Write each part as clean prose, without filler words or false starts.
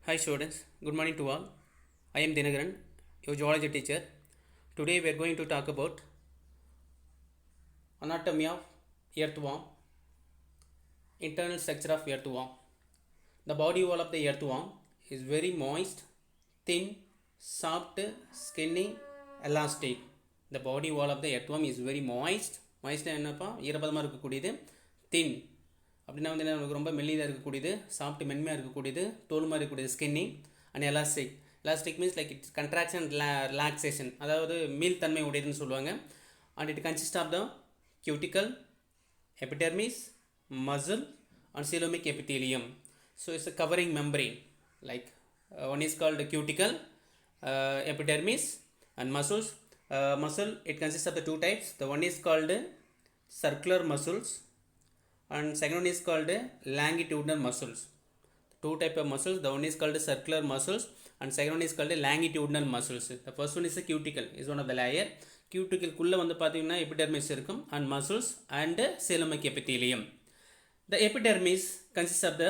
Hi students, good morning to all. I am Dinagaran, your geology teacher. Today we are going to talk about anatomy of earthworm, internal structure of earthworm. The body wall of the earthworm is very moist, thin, soft, skinny, elastic. The body wall of the earthworm is very moist. Moist என்னப்பா ஈரப்பதமாக இருக்கக்கூடியது. thin அப்படின்னா வந்து என்ன ரொம்ப மெல்லிதாக இருக்கக்கூடியது, soft மென்மையாக இருக்கக்கூடியது, தோல் மாதிரி இருக்கக்கூடியது skinny and elastic. Elastic means like it's contraction relaxation, அதாவது மீள்தன்மை உடையதுன்னு சொல்லுவாங்க. And it consist of the cuticle, epidermis, muscle and coelomic epithelium. So it's a covering membrane. Like one is called cuticle, epidermis and muscles. Muscle, it consists of the two types. The one is called circular muscles and second one is called longitudinal muscles. Two type of muscles. The one is called circular muscles and second one is called longitudinal muscles. The first one is the cuticle, is one of the layer. Cuticle குள்ள வந்து பார்த்தீங்கன்னா epidermis இருக்கும் and muscles and coelomic epithelium. The epidermis consists of the,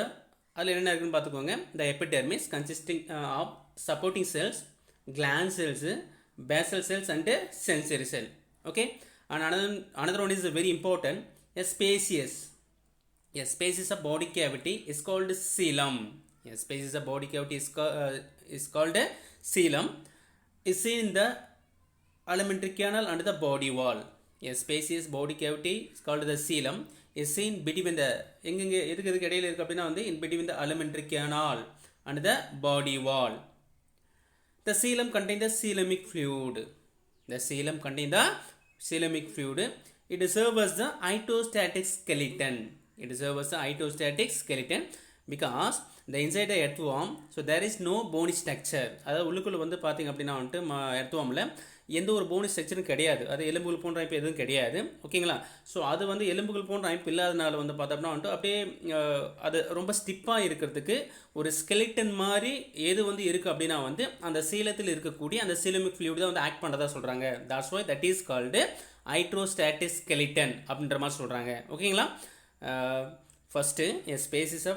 அதில் என்ன இருக்குன்னு பார்த்துக்கோங்க. The epidermis consisting of supporting cells, gland cells, basal cells and sensory cell. Okay, and another one is very important, a spacious. A spacious of body cavity is called coelom. A spacious of body cavity is called coelom. Is seen in the alimentary canal under the body wall. A spacious body cavity is called the coelom. Is seen between the எங்கெங்கே எதுக்கு இடையில இருக்கு அப்படின்னா வந்து in between the alimentary canal and the body wall. The coelom contains the coelomic fluid. The coelom contains the coelomic fluid. It serves as the cytostatic skeleton. It serves as the cytostatic skeleton because the inside the earthworm, so there is no bony structure. அதாவது உள்ளுக்குள்ள வந்து பார்த்தீங்க அப்படின்னா வந்துட்டு earthwormல எந்த ஒரு போனி ஸ்ட்ரக்சரும் கிடையாது. அது எலும்புகள் போன்ற அமைப்பு எதுவும் கிடையாது. ஓகேங்களா? ஸோ அது வந்து எலும்புகள் போன்ற அமைப்பு இல்லாதனால வந்து பார்த்தோம்னா வந்துட்டு அப்படியே அது ரொம்ப ஸ்டிப்பாக இருக்கிறதுக்கு ஒரு ஸ்கெலிட்டன் மாதிரி எது வந்து இருக்குது அப்படின்னா வந்து அந்த சீலத்தில் இருக்கக்கூடிய அந்த சீலமிக் ஃப்ளூயிட் தான் வந்து ஆக்ட் பண்ணுறதா சொல்கிறாங்க. That's why that is called hydrostatic skeleton அப்படின்ற மாதிரி சொல்கிறாங்க. ஓகேங்களா? First a species of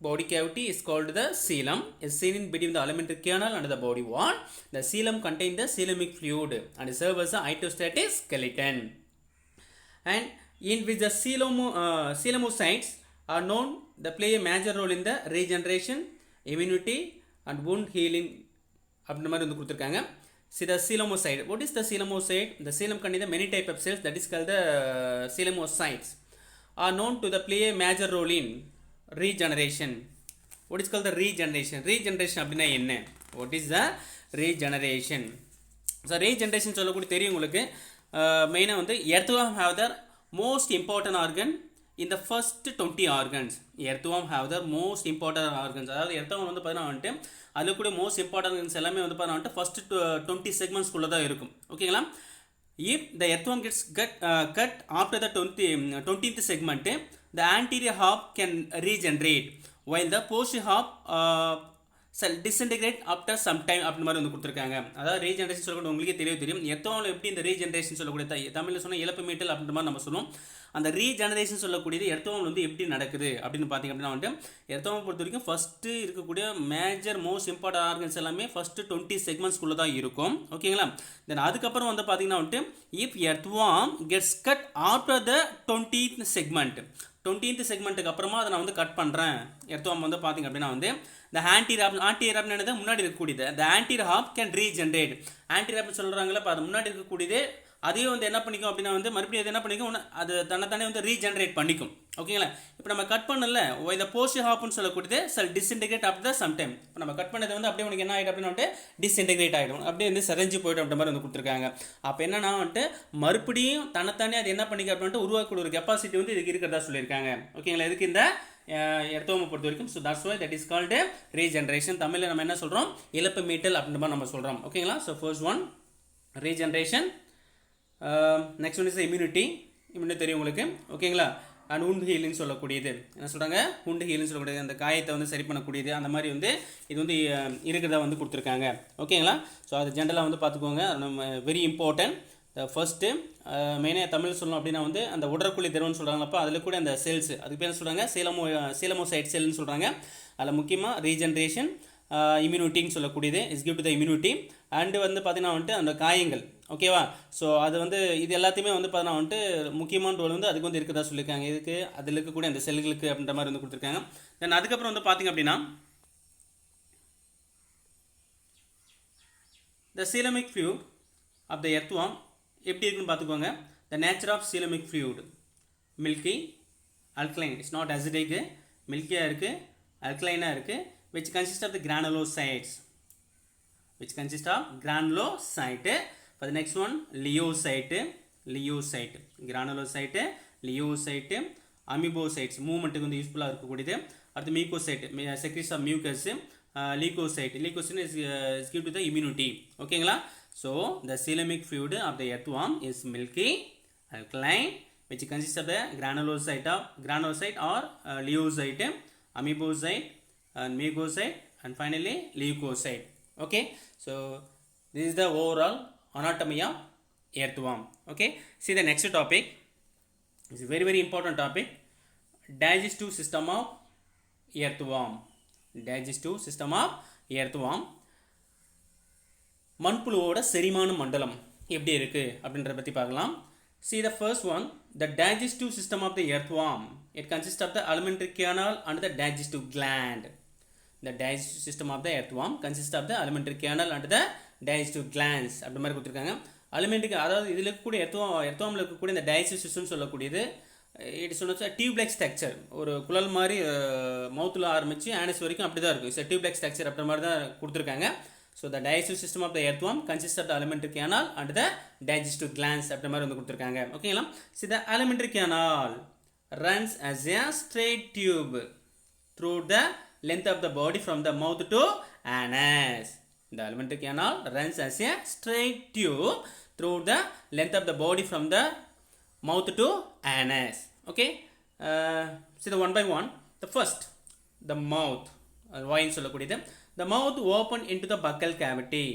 body cavity is called the coelom, is seen in between the alimentary canal and the body wall. The coelom contains the coelomic fluid and serves as a hydrostatic skeleton. And in which the coelomocytes are known, they play a major role in the regeneration, immunity and wound healing. அப்படின்ற மாதிரி வந்து கொடுத்துருக்காங்க. See the coelomocyte. What is the coelomocyte? The coelom contains many type of cells, that is called the coelomocytes, are known to play a major role in regeneration. What is called the regeneration? Regeneration அப்படின்னா என்ன? What is the regeneration? So regeneration சொல்லக்கூடிய தெரியும் உங்களுக்கு. மெயினாக வந்து earthworm have the most important organ in the first 20 organs. Earthworm have the most important organs. அதாவது earthworm வந்து பார்த்தீங்கன்னா வந்துட்டு அதில் கூட மோஸ்ட் இம்பார்ட்டன்ட் ஆர்கன்ஸ் எல்லாமே வந்து பார்த்தீங்கன்னா வந்துட்டு ஃபர்ஸ்ட் 20 செக்மெண்ட்ஸ்குள்ளே தான் இருக்கும். ஓகேங்களா? If the earthworm gets cut after the 20th segment, the anterior half can regenerate while the posterior half disintegrate after some time அப்படின்ற மாதிரி வந்து கொடுத்துருக்காங்க. அதாவது ரீஜெனரேஷன் சொல்லக்கூடிய உங்களுக்கே தெரியும். எர்த்வார்ம்ல எப்படி இந்த ரீஜெனரேஷன் சொல்லக்கூடிய தமிழில் சொன்னால் இழப்பு மீட்டல் அப்படின்ற மாதிரி நம்ம சொல்லுவோம். அந்த ரீஜெனரேஷன் சொல்லக்கூடியது எர்த்வார்ம்ல வந்து எப்படி நடக்குது அப்படின்னு பார்த்தீங்க அப்படின்னா வந்துட்டு எர்த்வார்ம் பொறுத்த வரைக்கும் ஃபஸ்ட்டு இருக்கக்கூடிய மேஜர் மோஸ்ட் இம்பார்ட்டன்ட் ஆர்கன்ஸ் எல்லாமே ஃபஸ்ட்டு 20 செக்மெண்ட்ஸ்குள்ளே தான் இருக்கும். ஓகேங்களா? தென் அதுக்கப்புறம் வந்து பார்த்தீங்கன்னா வந்துட்டு if earthworm gets cut after the 20th segment, 20th செக்மெண்ட்டுக்கு அப்புறமா அதை நான் வந்து கட் பண்ணுறேன். எர்த்வார்ம் வந்து பார்த்தீங்க அப்படின்னா வந்து the anterior என்னது முன்னாடி இருக்கக்கூடியது, the anterior half can regenerate. anterior சொல்கிறாங்களே இப்போ அது முன்னாடி இருக்கக்கூடியது அதையும் வந்து என்ன பண்ணிக்கும் அப்படின்னா வந்து மறுபடியும் அது என்ன பண்ணிக்கும், அது தன்னைத்தானே வந்து ரீஜெனரேட் பண்ணிக்கும். ஓகேங்களா? இப்போ நம்ம கட் பண்ணல இந்த போஸ்ட் ஹாப்னு சொல்லக்கூடியது cell disintegrate after the some time. இப்போ நம்ம கட் பண்ணது வந்து அப்படியே உனக்கு என்ன ஆகிடும் அப்படின்னா வந்துட்டு டிஸ்இன்டெகிரேட் ஆகிடும், அப்படியே வந்து செதஞ்சு போய்டும் அப்படின்ற மாதிரி வந்து கொடுத்துருக்காங்க. அப்போ என்னன்னா வந்துட்டு மறுபடியும் தன்னைத்தானே அது என்ன பண்ணிக்க அப்படின்ட்டு உருவாக்கக்கூடிய ஒரு கெப்பாசிட்டி வந்து இதுக்கு இருக்கிறதா சொல்லியிருக்காங்க. ஓகேங்களா? இதுக்கு இந்த எர்த்வார்மை பொறுத்த வரைக்கும். So that's why that is called regeneration. தமிழில் நம்ம என்ன சொல்கிறோம், இழப்பு மீட்டல் அப்படின்ற மாதிரி நம்ம சொல்கிறோம். ஓகேங்களா? So first one regeneration. Next one is immunity. Immunity தெரியும் உங்களுக்கு. ஓகேங்களா? அண்ட் wound healing சொல்லக்கூடியது என்ன சொல்கிறாங்க, wound healing சொல்லக்கூடியது அந்த காயத்தை வந்து சரி பண்ணக்கூடியது, அந்த மாதிரி வந்து இது வந்து இருக்கிறதா வந்து கொடுத்துருக்காங்க. ஓகேங்களா? ஸோ அது ஜென்ரலாக வந்து பார்த்துக்கோங்க, நம்ம வெரி இம்பார்ட்டன்ட். ஃபர்ஸ்ட்டு மெயினாக தமிழ் சொல்லணும் அப்படின்னா வந்து அந்த உடற்குழி திரவம்னு சொல்கிறாங்களப்போ அதில் கூட அந்த செல்ஸ் அதுக்கு பேர் என்ன சொல்கிறாங்க, சீலமோசைட் செல்னு சொல்கிறாங்க. அதில் முக்கியமாக ரீஜென்ரேஷன் இம்யூனிட்டின்னு சொல்லக்கூடியது is give to the immunity and வந்து பார்த்தீங்கன்னா வந்துட்டு அந்த காயங்கள் ஓகேவா. ஸோ அது வந்து இது எல்லாத்தையுமே வந்து பார்த்தீங்கன்னா வந்துட்டு முக்கியமான ரோல் வந்து அதுக்கு வந்து இருக்குதா சொல்லியிருக்காங்க. இதுக்கு அதில் இருக்கக்கூடிய அந்த செல்களுக்கு அப்படின்ற மாதிரி வந்து கொடுத்துருக்காங்க. தென் அதுக்கப்புறம் வந்து பார்த்திங்க அப்படின்னா the coelomic fluid of the earthworm எப்படி இருக்குன்னு பார்த்துக்கோங்க. the nature of coelomic fluid milky alkaline, it's not acidic, milky-ஆக இருக்குது, alkaline-ஆக இருக்குது, which consists of the granulocytes, for the next one leukocyte, granulocyte, leukocyte, amoebocytes மூவ்மெண்ட்டுக்கு வந்து யூஸ்ஃபுல்லாக இருக்கக்கூடியது. அடுத்து மியூக்கோசைட் secretes of mucus, leukocyte is give to the immunity ஓகேங்களா. so the coelomic fluid of the earthworm is milky alkaline which consists of the granulocyte or leukocyte, amoebocyte and mucocyte and finally leukocyte. okay, so this is the overall anatomy of earthworm. okay, see the next topic is a very important topic, digestive system of earthworm. digestive system of earthworm. மண்புழுவோட செரிமான மண்டலம் எப்படி இருக்கு அப்படின்றத பற்றி பார்க்கலாம். see the first one, the digestive system of the earthworm, it consists of the alimentary canal and the digestive gland. the digestive system of the earthworm consists of the alimentary canal and the digestive glands அப்படி மாதிரி கொடுத்துருக்காங்க. alimentary அதாவது இதில் இருக்கக்கூடிய எர்த்வாமில் இருக்கக்கூடிய இந்த digestive system சொல்லக்கூடியது it's ஒன்று டியூப்லைக் ஸ்ட்ரக்சர், ஒரு குழல் மாதிரி மவுத்தில் ஆரம்பித்து ஆனஸ் வரைக்கும் அப்படி தான் இருக்கும். இட்ஸ் டியூப்லைக் ஸ்ட்ரக்சர் அப்படி மாதிரி தான் கொடுத்துருக்காங்க. So the digestive system of the earthworm consists of the alimentary canal and the digestive glands அப்படி மாதிரி வந்து கொடுத்துருக்காங்க. ஓகேங்களா. see the alimentary canal runs as a straight tube through the length of the body from the mouth to anus. the alimentary canal runs as a straight tube through the length of the body from the mouth to anus. okay, see the one by one. the first, the mouth, வாயின்னு சொல்லக்கூடியது. the mouth open into the buccal cavity,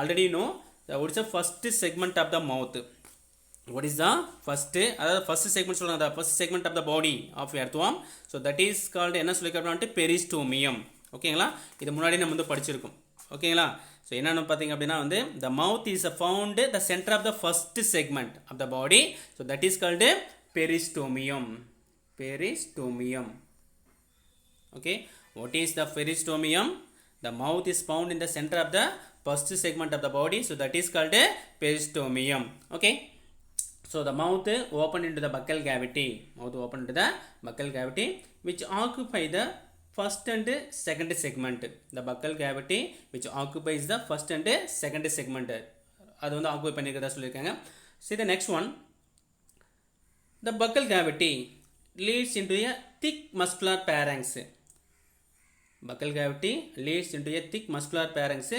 already know what is the first segment of the mouth, what is the first segment சொல்றாங்க, the first segment of the body of earthworm. so that is called என்ன சொல்லிருக்காங்க, peristomum. ஓகேங்களா, இது முன்னாடி நம்ம வந்து படிச்சிருக்கோம். ஓகேங்களா. ஸோ என்னென்னு பார்த்தீங்க அப்படின்னா வந்து the mouth is found the center of the first segment of the body, so that is called peristomum. okay, what is the peristomum? the mouth is found in the center of the first segment of the body, so that is called peristomum. okay, so the mouth open into the buccal cavity, which occupy the first and second segment. the buccal cavity which occupies the first and second segment அது வந்து occupy பண்ணிக்கிறதா சொல்லியிருக்காங்க. see the next one, the buccal cavity leads into a thick muscular pharynx. buccal cavity leads into a thick muscular pharynx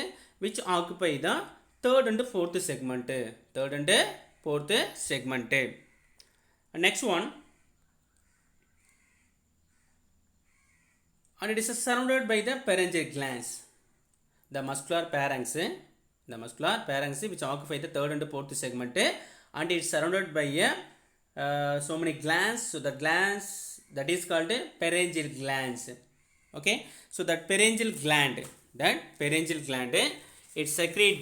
which occupy the third and fourth segment. next one, and it is surrounded by the pharyngeal glands. the muscular pharynx which occupy the third and fourth segment, and it is surrounded by so many glands. so the glands that is called pharyngeal glands. okay, so that pharyngeal gland it secrete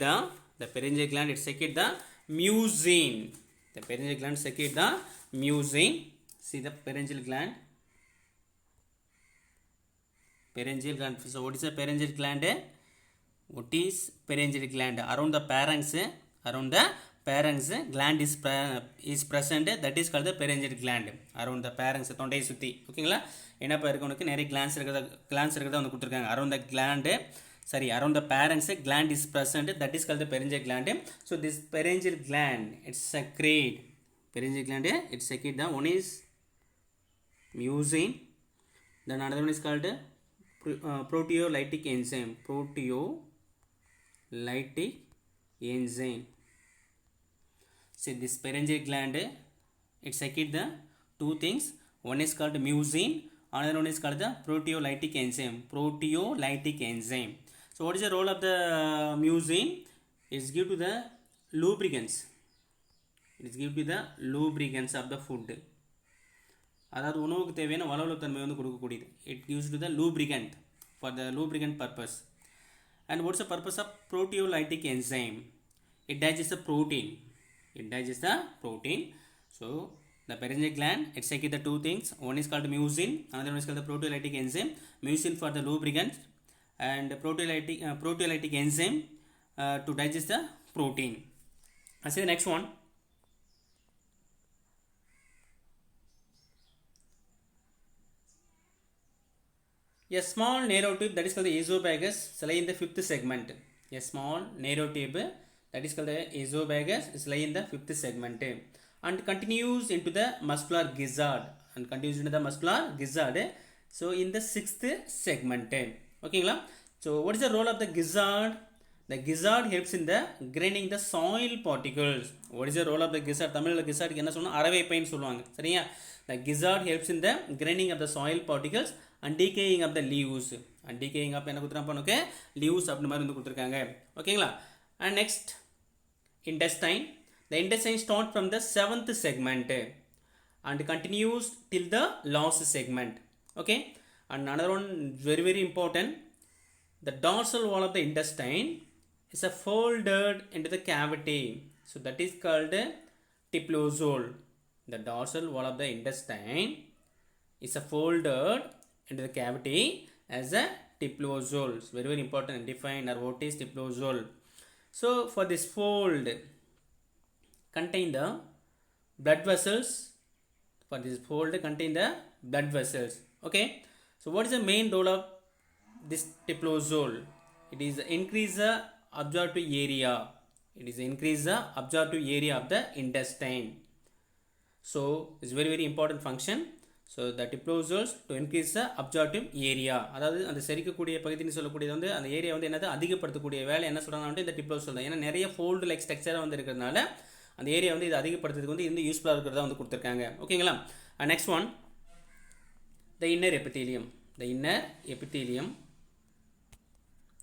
the pharyngeal gland it secrete the mucin. the pharyngeal gland secrete the mucin. see the pharyngeal gland. so what is a pharyngeal gland? around the pharynx gland is present, that is called the pharyngeal gland. around the pharynx தொண்டையை சுற்றி. ஓகேங்களா, என்னப்பா இருக்கு உனக்கு நிறைய glands இருக்கிறதா வந்து கொடுத்துருக்காங்க. around the pharynx gland is present, that is called the pharyngeal gland. so this pharyngeal gland it secrete the one is mucin, then another one is called proteolytic enzyme. See this pharyngeal gland it secretes the two things, one is called mucin, another one is called the proteolytic enzyme. so what is the role of the mucin? it is give to the lubricants of the food. அதாவது உணவுக்கு தேவையான வளவளத்தன்மை வந்து கொடுக்கக்கூடியது. It gives to the lubricant for the lubricant purpose. And what's the purpose of proteolytic enzyme? It digests the protein. It digests the protein. So the pharyngeal gland, it secretes the two things. One is called mucin, another one is called the proteolytic enzyme. Mucin for the lubricant and proteolytic enzyme to digest the protein. I say the next one. A small narrow tube that is called the esophagus is lying in the fifth segment. A small narrow tube that is called the esophagus is lying in the fifth segment and continues into the muscular gizzard and continues into the muscular gizzard. So in the sixth segment. Okay, so what is the role of the gizzard? The gizzard helps in the graining the soil particles. What is the role of the gizzard? தமிழ்ல gizzard என்ன சொன்னா அரவைப்பைன்னு சொல்லுவாங்க. சரியா? The gizzard helps in the graining of the soil particles and decaying of the leaves. And decaying up என்ன கொடுத்துறாங்க? Okay, leaves அப்படி மாதிரி வந்து கொடுத்துருக்காங்க. ஓகேங்களா? And next, intestine. The intestine starts from the seventh segment and continues till the last segment. Okay? And another one very very important. The dorsal wall of the intestine is a folded into the cavity. So that is called diplosole. The dorsal wall of the intestine is a folded into the cavity as a diplosole. It's very very important. Define or what is diplosole. So for this fold contain the blood vessels. For this fold contain the blood vessels. Okay. So what is the main role of this diplosole? It is increase the absorptive area. It is increase the absorptive area of the intestine. So it's very very important function. So the diplosoles to increase the absorptive area. அதாவது அந்த செரிக்கக்கூடிய பகுதின்னு சொல்லக்கூடியது வந்து அந்த area வந்து என்னது அதிகப்படுத்தக்கூடிய வேலை என்ன சொல்றாங்க இந்த டிப்ளோசோல் தான். ஏன்னா நிறைய ஃபோல்டு லைக் ஸ்ட்ரக்சராக வந்து இருக்கிறதுனால அந்த ஏரியா வந்து இது அதிகப்படுத்துறதுக்கு வந்து இந்த யூஸ்ஃபுல்லாக இருக்கிறதா வந்து கொடுத்துருக்காங்க. ஓகேங்களா? Next one, the inner epithelium. The inner epithelium.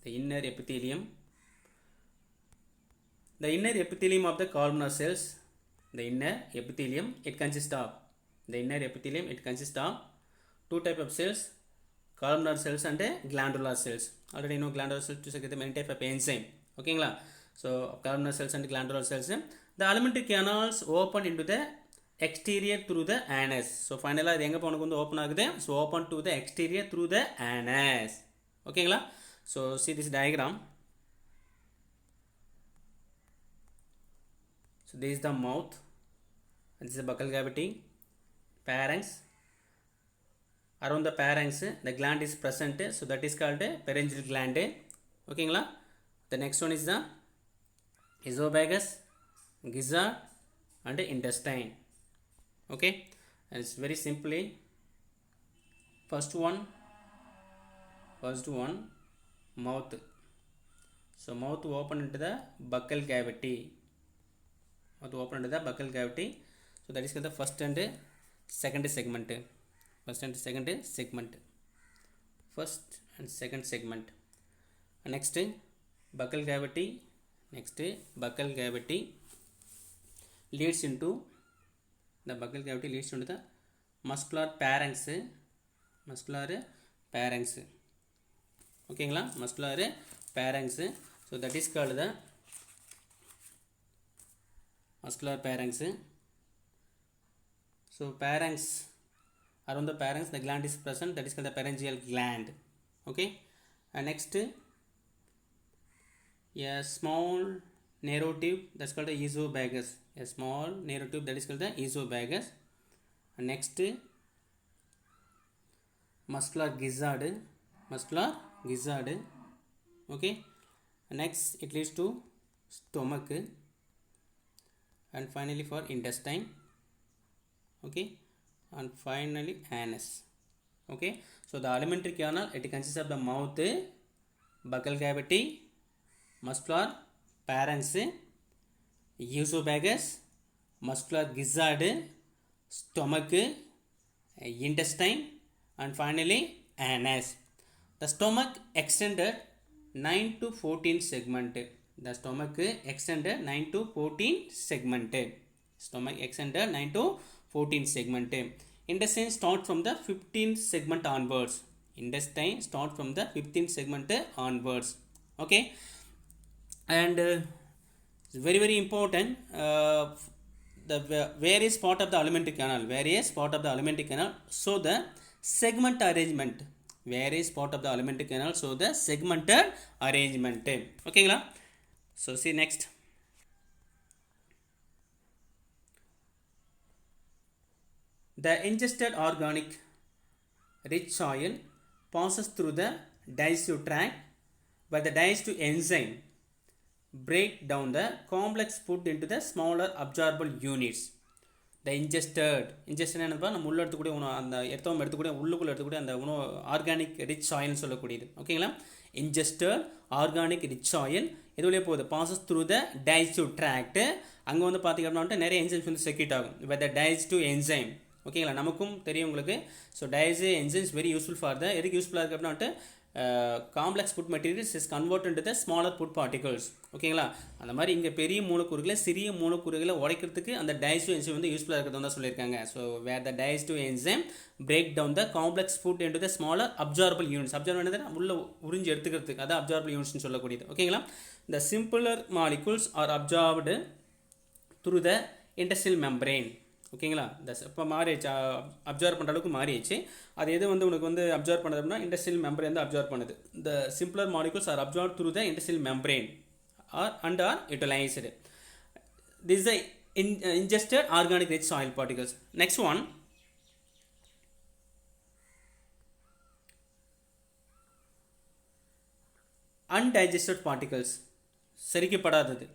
The inner epithelium. The inner epithelium of the columnar cells. The inner epithelium, it consists of the inner epithelium, it consists of two type of cells, columnar cells and glandular cells. Already know glandular cells to secrete many type of enzyme. Okay, so columnar cells and glandular cells. The alimentary canals open into the exterior through the anus. So finally இது எங்க போனக்கு வந்து open ஆகுது? So open to the exterior through the anus. ஓகேங்களா? So see this diagram. So this is the mouth. This is the buccal cavity. Pharynx. Around the pharynx the gland is present, so that is called pharyngeal gland. ஓகேங்களா? The next one is the esophagus, gizzard and intestine. Okay, and it's very simply first one mouth. So mouth open into the buccal cavity. Mouth open into the buccal cavity. So that is called the first and second segment. First and second segment. First and second segment. Next buccal cavity. Next buccal cavity leads into the buccal cavity leads into the muscular pharynx. Muscular pharynx. ஓகேங்களா? muscular pharynx. So that is called the muscular pharynx. So pharynx, around the pharynx the gland is present, that is called the pharyngeal gland. Okay, and next a small narrow tube that's called the esophagus. A small narrow tube that is called the esophagus. And next muscular gizzard. Okay, and next it leads to stomach and finally for intestine. Okay, and finally anus. Okay, so the alimentary canal, it consists of the mouth, buccal cavity, muscular pharynx, esophagus, muscular gizzard, stomach, intestine and finally anus. The stomach extended 9 to 14 segment. The stomach extended 9 to 14 segment. Stomach extended 9 to 14 segment. intestine start from the 15th segment onwards. Intestine start from the 15th segment onwards. Okay, and it's very very important. The various part of the alimentary canal, various part of the alimentary canal, so the segment arrangement, various part of the alimentary canal, so the segmented arrangement. ஓகேங்களா? So see next. The ingested organic rich soil passes through the digestive tract where the digestive enzyme break down the complex food into the smaller absorbable units. The ingested என்னப்பா நம்ம உள்ள எடுத்துக்கூடிய உணவு, அந்த எடுத்தவங்க எடுத்துக்கூடிய உள்ளுக்குள்ள எடுத்துக்கூடிய அந்த உணவு ஆர்கானிக் ரிச் சாயில்னு சொல்லக்கூடியது. ஓகேங்களா? இன்ஜெஸ்டட் ஆர்கானிக் ரிச் சாயில் எது வழியாக போகுது? Passes through the digestive tract. அங்கே வந்து பார்த்திங்க அப்படின்னா நிறைய என்சைம்ஸ் வந்து செக்யூட் ஆகும். With the digestive enzyme. ஓகேங்களா? நமக்கும் தெரியும் உங்களுக்கு. So digestive enzymes very useful for the எதுக்கு யூஸ்ஃபுல்லாக இருக்குது அப்படின்ட்டு complex food materials is convert into the smaller food particles. ஓகேங்களா? அந்த மாதிரி இங்கே பெரிய மூலக்கூறுகளை சிறிய மூலக்கூறுகளை உடைக்கிறதுக்கு அந்த டைஜஸ்டிவ் என்சைம் வந்து யூஸ்ஃபுல்லாக இருக்கிறது தான் சொல்லியிருக்காங்க. So where the digestive enzyme break down the complex food into the smaller absorbable units. Absorb பண்ணது உள்ள உறிஞ்சி எடுத்துக்கிறதுக்கு அதான் அப்சார்பல் யூனிட்ஸ்னு சொல்லக்கூடியது. ஓகேங்களா? The simpler molecules are absorbed through the intestinal membrane. ஓகேங்களா? இந்த இப்போ மாறிடுச்சு, அப்சர்வ் பண்ணுற அளவுக்கு மாறிடுச்சு. அது எது வந்து உனக்கு வந்து அப்சர்வ் பண்ணுறது அப்படின்னா இன்டெஸ்டினல் மெம்பரேன் வந்து அப்சர்வ் பண்ணுது. The simpler molecules are absorb through the intestinal membrane are utilized. This is ingested organic rich soil particles. Next one, undigested particles. செரிக்கப்படாதது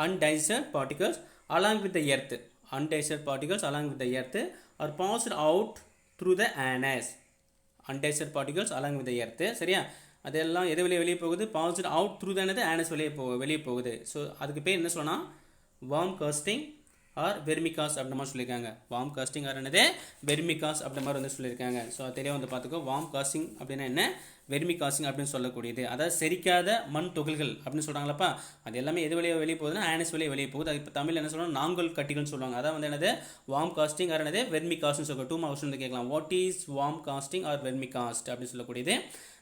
undigested particles along with the earth. Undigested particles along with the earth are passed out through the anus. Undigested particles along with the earth. சரியா? அதெல்லாம் எது வெளியே போகுது? passed out through the anus வெளியே போகுது. So அதுக்கு பேர் என்ன சொல்லலாம்? worm casting ஆர் வெர்மிகாஸ் அப்படின்ற மாதிரி சொல்லியிருக்காங்க. வார்ம் காஸ்டிங் ஆர் என்னது? வெர்மிகாஸ் அப்படின்ற மாதிரி வந்து சொல்லியிருக்காங்க. ஸோ அது தெரிய வந்து பார்த்துக்கோ. வார்ம் காஸ்டிங் அப்படின்னா என்ன, வெர்மி காஸ்டிங் அப்படின்னு சொல்லக்கூடியது. அதாவது செரிக்காத மண் துகள்கள் அப்படின்னு சொல்கிறாங்களப்பா. அது எல்லாமே எது வழியாக வெளியே போகுதுன்னா ஆனஸ் வெளியே போகுது. அது இப்போ தமிழ் என்ன சொல்லுவாங்க? நாங்கல் கட்டிகள்னு சொல்லுவாங்க. அதான் வந்து என்னது? வார்ம் காஸ்டிங் ஆர் என்னது? வெர்மி காஸ்ட்னு சொல்லுவாங்க. 2 மார்க்ஸ் வந்து கேட்கலாம். What is worm casting or vermi cast அப்படின்னு சொல்லக்கூடியது.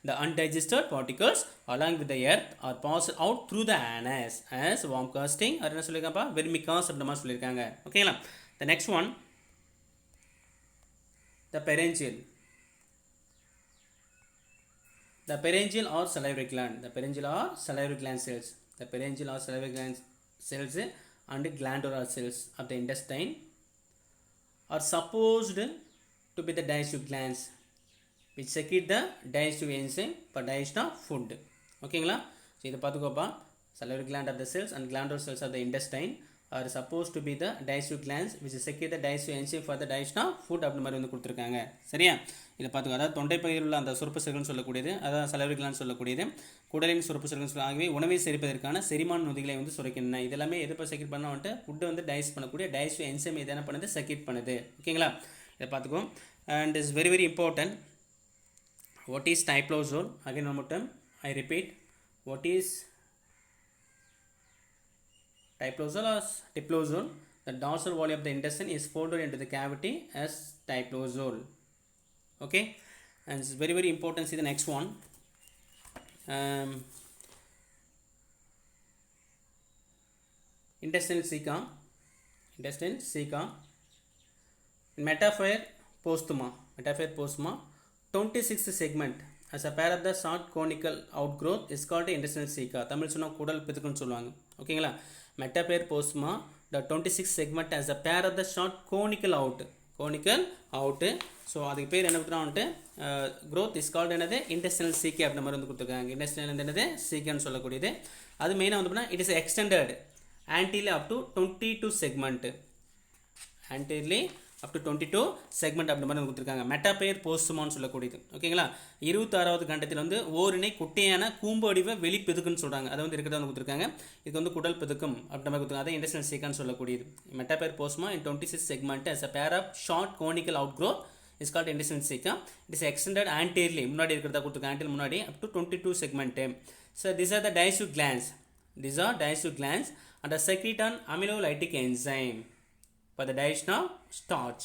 The undigested particles along with the earth are passed out through the anus as worm casting or என்ன சொல்லிருக்காப்பா? vermicast அப்படின்ற மாதிரி சொல்லியிருக்காங்க. ஓகேங்களா? The next one, the pharyngeal. The pharyngeal or salivary gland. The pharyngeal or salivary gland cells. The pharyngeal or salivary gland cells and glandular cells of the intestine are supposed to be the digestive glands which secrete the digestive enzyme for digestion of food. ஓகேங்களா? So இதை பார்த்துக்கோப்பா. salivary gland of the cells and glandular cells of the intestine are supposed to be the digestive glands which secrete the digestive enzyme for the digestion of food அப்படி மாதிரி வந்து கொடுத்துருக்காங்க. சரியா? இதை பார்த்துக்கோ. அதாவது தொண்டை பகுதியில் உள்ள அந்த சுரப்பு செல்கள்னு சொல்லக்கூடியது, அதாவது salivary gland சொல்லக்கூடியது, குடலின் சுரப்பு செல்கள் ஆகவே உணவை செரிப்பதற்கான செரிமான நொதிகளை வந்து சுரக்கின்றன. இதெல்லாமே எதிர்ப்பு செக்ரெட் பண்ண வந்துட்டு ஃபுட்டு வந்து டைஜஸ்ட் பண்ணக்கூடிய digestive enzyme இது என்ன பண்ணுது? செக்ரெட் பண்ணுது. ஓகேங்களா? இதை பார்த்துக்கோ. And is very very important. What is typlosol? Again one more time I repeat, what is typlosol or tiplosol? The dorsal wall of the intestine is folded into the cavity as typlosol. Okay, and it's very very important. See the next one. Intestinal ceca. Intestinal ceca. Metaphor posthuma. Metaphor posthuma. 26th segment as a pair of the short conical outgrowth is called intestinal ceca. Tamil சொன்னால் குடல் பிதுக்குன்னு சொல்லுவாங்க. ஓகேங்களா? மெட்டாபேர் போஸ்மா the 26th segment as a pair of the short conical out. So அதுக்கு பேர் என்ன கொடுத்துருவான்ட்டு growth is called என்னது? intestinal ceca அப்படின்ற மாதிரி வந்து கொடுத்துருக்காங்க. intestinal என்னது? cecaன்னு சொல்லக்கூடியது. அது மெயினாக வந்து பார்த்தீங்கன்னா it is extended anteriorly up to 22 segment. anteriorly up to 22 segment அப்படி மாதிரி கொடுத்துருக்காங்க. மெட்டாபேர் போஸ்டுமான்னு சொல்லக்கூடியது. ஓகேங்களா? 26வது கண்டத்தில் வந்து ஓரினை குட்டையான கூம்பு வடிவ வெளிப்பெதுக்குன்னு சொல்கிறாங்க. அதை வந்து இருக்கிறத வந்து கொடுத்துருக்காங்க. இதுக்கு வந்து குடல் பெதுக்கும் அப்படின்ற மாதிரி கொடுத்துருக்காங்க. அதை இன்டெஸ்டினல் சீக்கான்னு சொல்லக்கூடியது. மெட்டாபேர் போஸ்மா in 26 segment as a pair of short conical outgrowth is called intestinal ceca. It is extended anteriorly, முன்னாடி இருக்கிறதா கொடுத்துருக்காங்க. anterior முன்னாடி up to 22 segment. So these are the digestive glands. These are digestive glands and are secrete an amylolytic enzyme for the digestion of starch.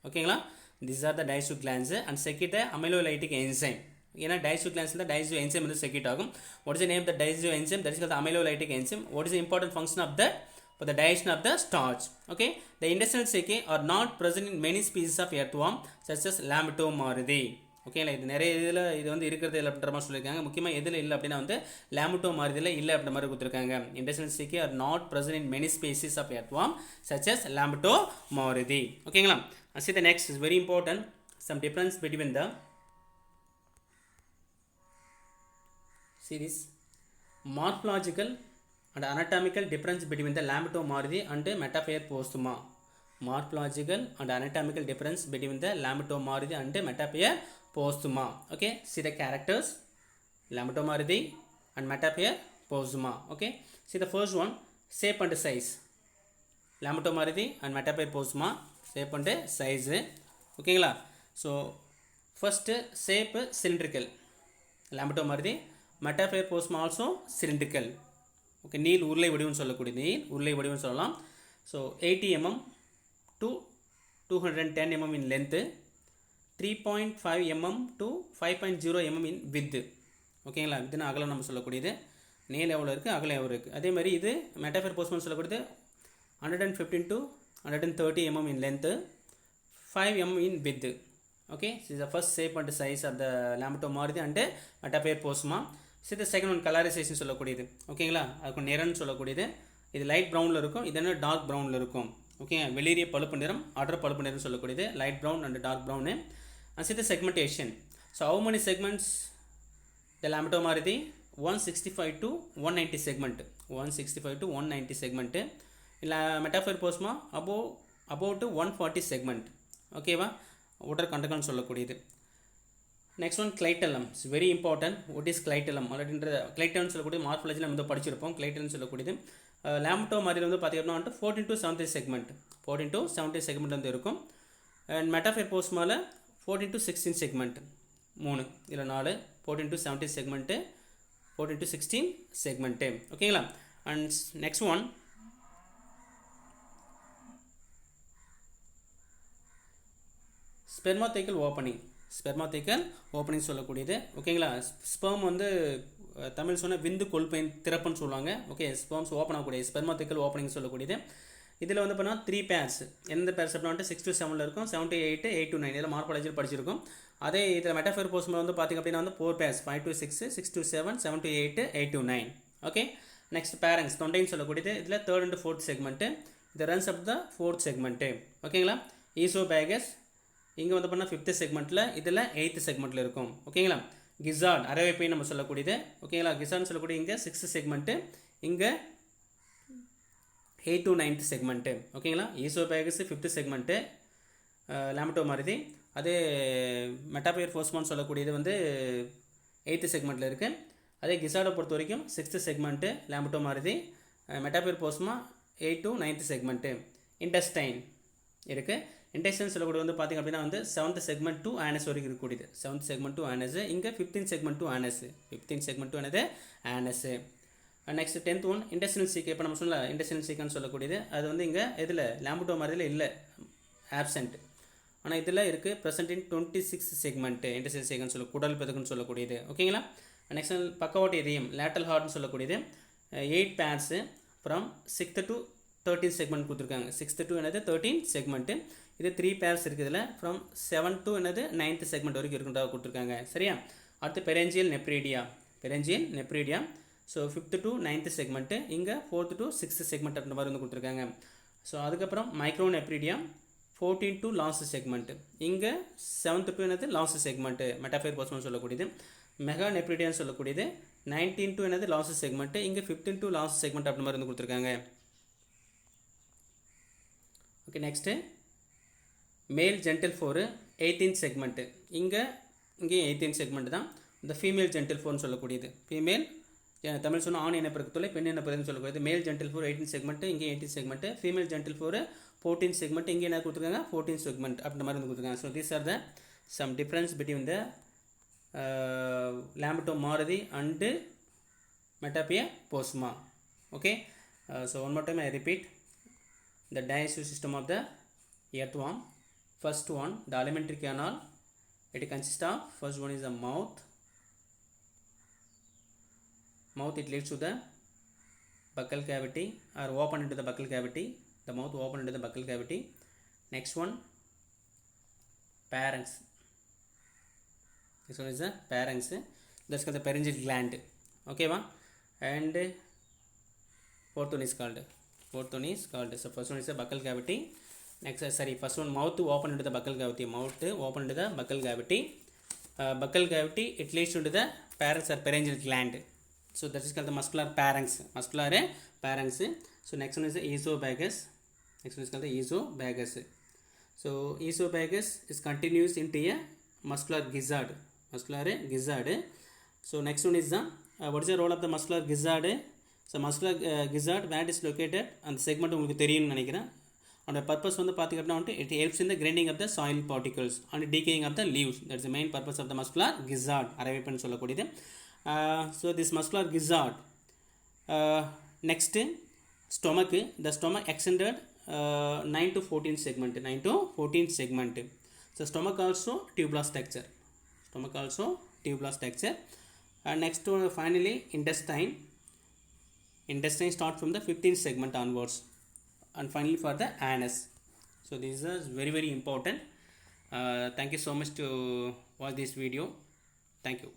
ஓகேங்களா? these are the digestive glands and secrete the amylolytic enzyme. ஏன்னா digestive glands the digestive enzyme வந்து secrete ஆகும். What is the name of the digestive enzyme? That is called the amylolytic enzyme. What is the important function of that? For the digestion of the starch. Okay, the intestinal sacae are not present in many species of earthworm such as Lambtomaridi. ஓகேங்களா, இது நிறைய இதில் இது வந்து இருக்கிறது இல்லை அப்படின்ற மாதிரி சொல்லியிருக்காங்க. முக்கியமாக எதில் இல்லை அப்படின்னா வந்து லாம்புட்டோமாரிதில் இல்லை அப்படின்ற மாதிரி கொடுத்துருக்காங்க. Intestinal caeca are not present in many species of earthworm such as Lampito mauritii. ஓகேங்களா, see the next is very important, some difference between the series morphological and anatomical difference between the Lambtomaridi and Metaphor postuma. Morphological and anatomical difference between the Lambtomaridi and Metaphor postuma. Okay, see the characters Lambtomaridi and Metaphor postuma. Okay, see the first one, shape and size. Lambtomaridi and Metaphor postuma, shape and size. Okay, so first shape cylindrical. Lambtomaridi, Metaphor postuma also cylindrical. Okay, நீள் உருளை வடிவம் சொல்லக்கூடிய நீள் உருளை வடிவம் சொல்லலாம். So 80 mm to 210 mm in length, 3.5 mm to 5.0 mm in width. ஓகேங்களா, இதுனா அகலம் நம்ம சொல்லக்கூடியது. நீளம் எவ்வளோ இருக்குது, அகலம் எவ்வளோ இருக்குது. அதே மாதிரி இது மெட்டாஃபர் போஸ்ட்மன் சொல்லக்கூடியது 115 to 130 mm in length, 5 mm in width. Okay, this is the first shape and size of the Lambtomaridi and Metaphor postuma. See the second one, colorization சொல்லக்கூடியது. ஓகேங்களா, அதுக்கு நிறம்னு சொல்லக்கூடியது. இது லைட் ப்ரௌனில் இருக்கும், இது என்ன டார்க் ப்ரௌனில் இருக்கும். ஓகே, வெளிரிய பழுப்பு நிறம், அடர் பழுப்பு நிறம் சொல்லக்கூடியது, light brown and dark brown. And see the segmentation. So how many segments the Lambtomaridi? 165 to 190 segment. 165 to 190 segment. இல்லை Metaphor postuma about 140 segment. ஓகேவா, உடற் கண்டகம்னு சொல்லக்கூடியது. Next one clitellum. It's very important. What is clitellum அப்படின்ற கிளைட்டல்னு சொல்லக்கூடிய மார்ஃபாலஜியில் நம்ம வந்து படிச்சிருப்போம். கிளைட்டல்னு சொல்லக்கூடியது லாம்புட்டோமாரிதில் வந்து பார்த்திங்கன்னா வந்துட்டு 14 to 17 செக்மெண்ட், 14 to 17 செக்மெண்ட் வந்து இருக்கும். அண்ட் மெட்டாஃபர் போஸ்ட்மாவில் 14 to 16 செக்மெண்ட், 3 இல்லை 4, 14 to 17 செக்மெண்ட்டு, 14 to 16 செக்மெண்ட்டு. ஓகேங்களா, and next one spermathecal opening. Spermathecal opening சொல்லக்கூடியது. ஓகேங்களா, ஸ்பெர்ம் வந்து தமிழ் சொன்ன விந்து கொள்பை திறப்புன்னு சொல்லுவாங்க. ஓகே, ஸ்பெர்ம்ஸ் ஓப்பன் ஆகக்கூடிய ஸ்பெர்மாத்தைக்கல் ஓப்பனிங் சொல்லக்கூடியது. இதில் வந்து பார்த்தீங்கன்னா 3 பேர்ஸ். எந்த பேர்ஸ் அப்படின்னா வந்துட்டு 6 to 7 இருக்கும், 7 to 8, 8 to 9 இதில் மார்பாலஜியில் படிச்சிருக்கும். அதே இதில் மெட்டாஃபர் போஸ்ட்மாவில் வந்து பார்த்திங்க அப்படின்னா வந்து 4 purse, 5 to 6, 6 to 7, 7 to 8, 8 to 9. Okay, next பேரங்ஸ் தொண்டைன்னு சொல்லக்கூடியது. இதில் 3rd and 4th செக்மெண்ட்டு. இது ரன்ஸ் அப் த 4th செக்மெண்ட்டு. ஓகேங்களா, ஈசோபேகஸ் இங்கே வந்து பண்ணால் 5th செக்மெண்ட்டில், இதில் 8th செக்மெண்ட்டில் இருக்கும். ஓகேங்களா, கிசார்ட் அரவைப்பை நம்ம சொல்லக்கூடியது. ஓகேங்களா, கிசார்ட்னு சொல்லக்கூடிய இங்கே 6th செக்மெண்ட்டு, இங்கே 8 to 9th செக்மெண்ட்டு. ஓகேங்களா, ஈசோபேகஸ் 5th செக்மெண்ட்டு லாம்புட்டோமாரிதி. அதே மெட்டாஃபர் போஸ்ட்மான்னு சொல்லக்கூடியது வந்து 8th செக்மெண்ட்டில் இருக்குது. அதே கிசார்டை பொறுத்த வரைக்கும் 6th segment Lampito mauritii, Metaphire posthuma 8 to 9th segment. Intestine இருக்குது. இன்டெஸ்டைன் சொல்லக்கூடிய வந்து பார்த்திங்க அப்படின்னா வந்து 7th செக்மெண்ட் டு ஆனஸ் வரைக்கும் இருக்கக்கூடியது. 7th segment to honours. இங்கே 15th segment to honours. 15th segment to என்னது honours. Next 10th one industrial சீக்கை. இப்போ நம்ம சொல்லலாம் இண்டஸ்ட்ரியல் சீக்கன்னு சொல்லக்கூடியது. அது வந்து இங்கே இதில் லாம்புட்டோமாரிதில் இல்லை, ஆப்சென்ட். ஆனால் இதில் இருக்குது, present in 26th segment intestinal சீக்கன்னு சொல்ல குடல் பெதுக்குன்னு சொல்லக்கூடியது. ஓகேங்களா, நெக்ஸ்ட் பக்கவாட்டி ரீம் லேட்டல் ஹார்ட்னு சொல்லக்கூடியது. 8 பேர்ஸு from 6th to 13th segment கொடுத்துருக்காங்க. 6th to என்னது 13th செக்மெண்ட்டு. இது 3 பேர்ஸ் இருக்குது. இதில் ஃப்ரம் 7 to என்னது 9th செக்மெண்ட் வரைக்கும் இருக்குன்றதாக கொடுத்துருக்காங்க. சரியா, அடுத்து pharyngeal nephridia. Pharyngeal nephridia. So 5th to 9th segment, இங்கே 4th to 6th செக்மெண்ட் அப்படின்ற மாதிரி வந்து கொடுத்துருக்காங்க. ஸோ அதுக்கப்புறம் மைக்ரோ நெப்ரீடியா 14 to லாஸ்ட் செக்மெண்ட்டு, இங்கே 7th to என்னது லாஸ்ட் செக்மெண்ட்டு மெட்டாஃபர் போஸ்ட்மான்னு சொல்லக்கூடியது. மெகா நெப்ரீடியான்னு சொல்லக்கூடியது 19 to என்னது லாஸ்ட் செக்மெண்ட்டு, இங்கே 15 to லாஸ்ட் செக்மெண்ட் அப்படின்ற மாதிரி வந்து கொடுத்துருக்காங்க. ஓகே, நெக்ஸ்ட்டு மேல் ஜென்டில் ஃபோரு 18th செக்மெண்ட்டு. இங்கேயும் 18th செக்மெண்ட் தான். இந்த ஃபீமேல் ஜென்டில் ஃபோர்னு சொல்லக்கூடியது. ஃபீமேல் தமிழ் சொன்னால் ஆண் இனப்பெருக்கத்துள்ள பெண் இனப்பெருக்குன்னு சொல்லக்கூடியது. மேல் ஜென்டில் ஃபோர் 18th செக்மெண்ட்டு, இங்கே 18th segment. Female gentle four 14th segment, இங்கே என்ன கொடுத்துருக்காங்க 14th செக்மெண்ட் அப்படின்ற மாதிரி வந்து கொடுத்துருக்காங்க. So these are the some difference between the Lambtomaridi and Metaphor postuma. Okay, so one more time I repeat, the digestive system of the earthworm. First one, the alimentary canal. It consists of, first one is the mouth. Mouth, it leads to the buccal cavity or open into the buccal cavity. The mouth open into the buccal cavity. Next one, pharynx. This one is the pharynx. That's called the pharyngeal gland. Okay, va? And fourth one is called. So first one is the buccal cavity. Next, first one, mouth open into the buccal cavity. Mouth open into the buccal cavity. Buccal cavity, it leads into the pharynx or pharyngeal gland. So that is called the muscular pharynx. So next one is the esophagus. Next one is called the esophagus. So esophagus is continuous into a muscular gizzard. So next one is the what is the role of the muscular gizzard? So muscular gizzard, where it is located and the segment உங்களுக்கு தெரியும்னு நினைக்கிறேன். And the purpose வந்து பாத்தீங்கன்னா it helps in the grinding of the soil particles and decaying of the leaves. That's the main purpose of the muscular gizzard. அரைவைப்புன்னு சொல்லக்கூடியது. So this muscular gizzard. Next, stomach. The stomach extended 9 to 14 segment. So stomach also tubular structure. And next one, finally, intestine. Intestine starts from the 15th segment onwards. And finally for the anus. So this is very, very important. Thank you so much to watch this video. Thank you.